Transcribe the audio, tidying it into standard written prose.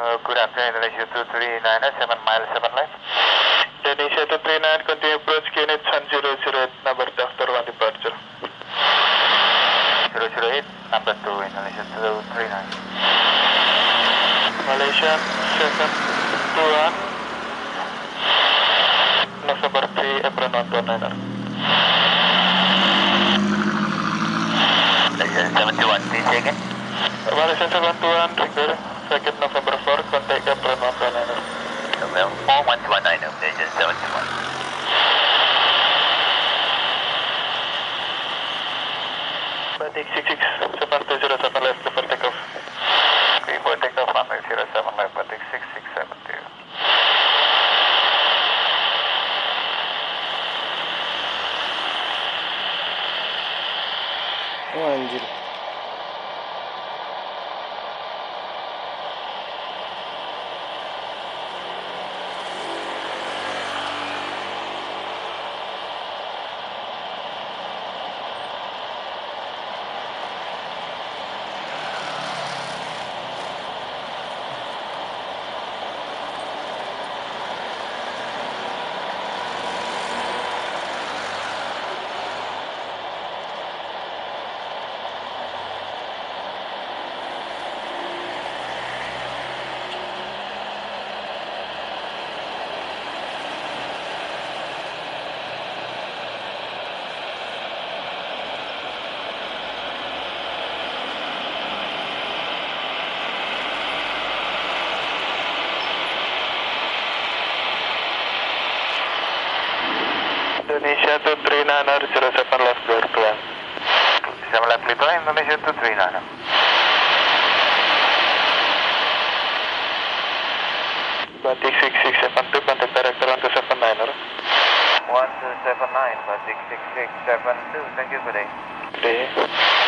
Good afternoon, Indonesia 239, 7 miles, 7 left. Indonesia 239, continue approach unit 1008, number after 1 departure. 008, number 2, Indonesia 239. Malaysia 721, November 3, April 129er. Malaysia 721, please say again. Malaysia 721, Victor, 2nd November 4, contact April 129er. November 4, 129, Malaysia 721. Batik 667207 left for takeoff. Clear for takeoff, runway 07 left, Batik 6672. Oh anjir. Indonesia 239er 07 left door to 1. 7 left, clear to Indonesia 239. Batik 6672, contact director 1279er. 1279, Batik 6672, thank you, good day. Good day.